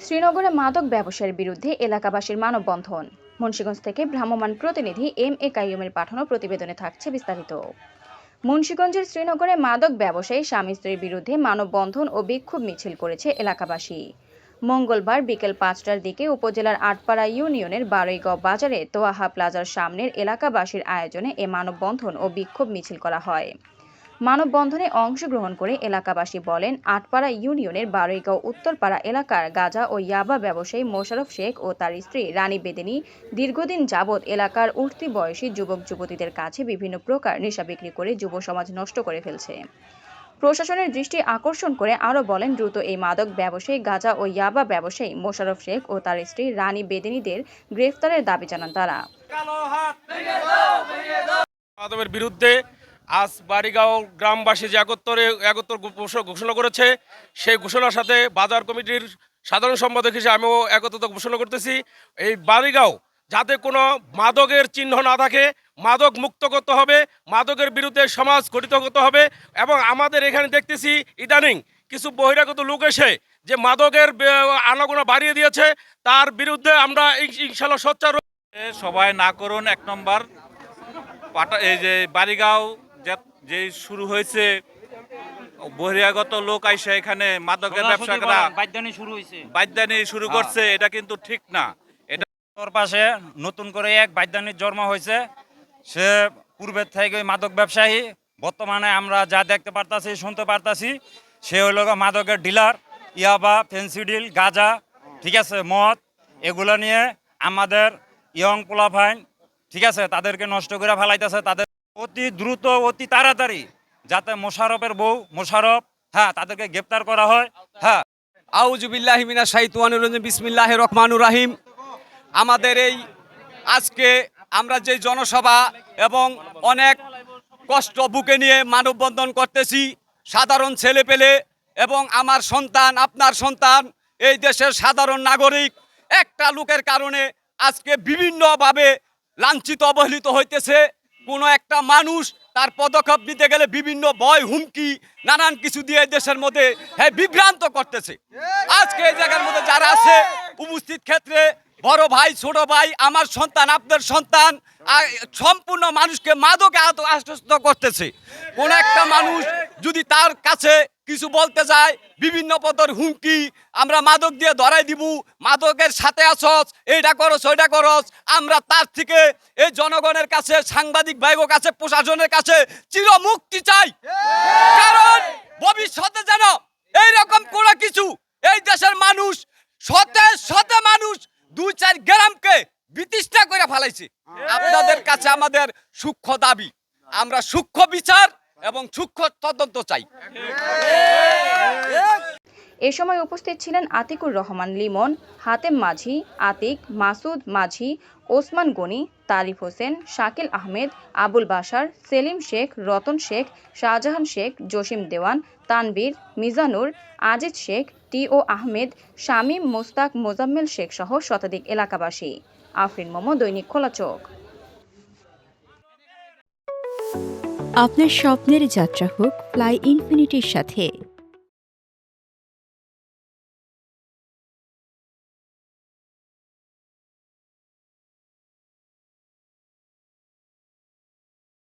শ্রীনগরে মাদক ব্যবসায়ের বিরুদ্ধে এলাকাবাসীর মানববন্ধন। মুন্সিগঞ্জ থেকে ভ্রাম্যমাণ প্রতিনিধি এম কাইয়ুমের পাঠানো প্রতিবেদনে থাকছে বিস্তারিত। মুন্সিগঞ্জের শ্রীনগরে মাদক ব্যবসায়ী স্বামী স্ত্রীর বিরুদ্ধে মানববন্ধন ও বিক্ষোভ মিছিল করেছে এলাকাবাসী। মঙ্গলবার বিকেল ৫টার দিকে উপজেলার আটপাড়া ইউনিয়নের বারৈগাঁও বাজারে তোয়াহা প্লাজার সামনের এলাকাবাসীর আয়োজনে এ মানববন্ধন ও বিক্ষোভ মিছিল করা হয়। মানববন্ধনে অংশগ্রহণ করে এলাকাবাসী বলেন, আটপাড়া ইউনিয়নের বারৈগাঁও উত্তরপাড়া এলাকার গাঁজা ও ইয়াবা ব্যবসায়ী মোশাররফ শেখ ও তার স্ত্রী রানী বেদেনী দীর্ঘদিন যাবৎ এলাকার উঠতি বয়সী যুবক যুবতীদের কাছে বিভিন্ন প্রকার নেশা বিক্রি করে যুব সমাজ নষ্ট করে ফেলছে। প্রশাসনের দৃষ্টি আকর্ষণ করে আরও বলেন, দ্রুত এই মাদক ব্যবসায়ী গাঁজা ও ইয়াবা ব্যবসায়ী মোশাররফ শেখ ও তার স্ত্রী রানী বেদেনীদের গ্রেফতারের দাবি জানান তারা। মাদকের বিরুদ্ধে আজ বাড়িগাঁও গ্রামবাসী যে একত্র ঘোষণা করেছে, সেই ঘোষণার সাথে বাজার কমিটির সাধারণ সম্পাদক হিসেবে আমিও একত্র ঘোষণা করতেছি। এই বাড়িগাঁও যাতে কোনো মাদকের চিহ্ন না থাকে, মাদক মুক্ত করতে হবে, মাদকের বিরুদ্ধে সমাজ গঠিত করতে হবে। এবং আমাদের এখানে দেখতেছি ইদানিং কিছু বহিরাগত লোক এসে যে মাদকের আনাগোনা বাড়িয়ে দিয়েছে, তার বিরুদ্ধে আমরা ইনশাল্লাহ সোচ্চার। সবাই না করুন। এক নম্বর এই যে বাড়িগাঁও যে শুরু হয়েছে, বহিরাগত লোক আইসা এখানে মাদকের ব্যবসা করা, বাইদানি শুরু করছে, এটা কিন্তু ঠিক না। এটা তোর পাশে নতুন করে এক বাইদানির জন্ম হয়েছে। সে পূর্বের থেকে মাদক ব্যবসায়ী। বর্তমানে আমরা যা দেখতে পারতাছি, শুনতে পারতাছি, সে হলো মাদকের ডিলার। ইয়াবা, ফেন্সিডিল, গাঁজা, ঠিক আছে, মদ, এগুলো নিয়ে আমাদের ইয়ং পোলাফাইন, ঠিক আছে, তাদেরকে নষ্ট করে ফেলাইতেছে। তাদের অতি দ্রুত, অতি তাড়াতাড়ি যাতে মোশাররফের বউ মোশাররফ, তাদেরকে গ্রেপ্তার করা হয়। আউযু বিল্লাহি মিনাশ শাইতানির রাজিম, বিসমিল্লাহির রহমানির রহিম। আমাদের এই আজকে আমরা যে জনসভা এবং অনেক কষ্ট বুকে নিয়ে মানববন্ধন করতেছি, সাধারণ ছেলেপেলে এবং আমার সন্তান, আপনার সন্তান, এই দেশের সাধারণ নাগরিক একটা লোকের কারণে আজকে বিভিন্নভাবে লাঞ্ছিত অবহেলিত হইতেছে। কোনো একটা মানুষ তার পদক্ষেপ নিতে গেলে বিভিন্ন ভয়, হুমকি, নানান কিছু দিয়ে দেশের মধ্যে বিভ্রান্ত করতেছে। আজকে এই জায়গার মধ্যে যারা আছে উপস্থিত ক্ষেত্রে, বড় ভাই, ছোট ভাই, আমার সন্তান, আপনার সন্তান, সম্পূর্ণ মানুষকে মাদকে আশ্বস্ত করতেছে। কোন একটা মানুষ যদি তার কাছে কিছু বলতে যায়, বিভিন্ন পদের হুমকি, আমরা মাদক দিয়ে ধরাই দিব, মাদকের সাথে আসছ, এইটা করছ, ওইটা করছ। আমরা তার থেকে এই জনগণের কাছে, সাংবাদিক ভাইয়ের কাছে, প্রশাসনের কাছে চিরমুক্তি চাই। কারণ ভবিষ্যতে যেন এইরকম কোনো কিছু এই দেশের মানুষ, শতে শতে মানুষ 2-4 গ্রামকে বিতৃষ্ণা করে ফেলাইছে। আপনাদের কাছে আমাদের সূক্ষ্ম দাবি, আমরা সূক্ষ্ম বিচার এবং সূক্ষ্ম তদন্ত চাই। এ সময় উপস্থিত ছিলেন আতিকুর রহমান লিমন, হাতেম মাঝি, আতিক, মাসুদ মাঝি, ওসমান গনি, তারিফ হোসেন, শাকিল আহমেদ, আবুল বাশার, সেলিম শেখ, রতন শেখ, শাহজাহান শেখ, জসিম দেওয়ান, তানবীর, মিজানুর, আজিজ শেখ, টিও আহমেদ, শামীম, মোস্তাক, মোজাম্মেল শেখ সহ শতাধিক এলাকাবাসী। আফরিন মোমো, দৈনিক খোলা চোখ। আপনার স্বপ্নের যাত্রা হোক ফ্লাই ইনফিনিটির সাথে।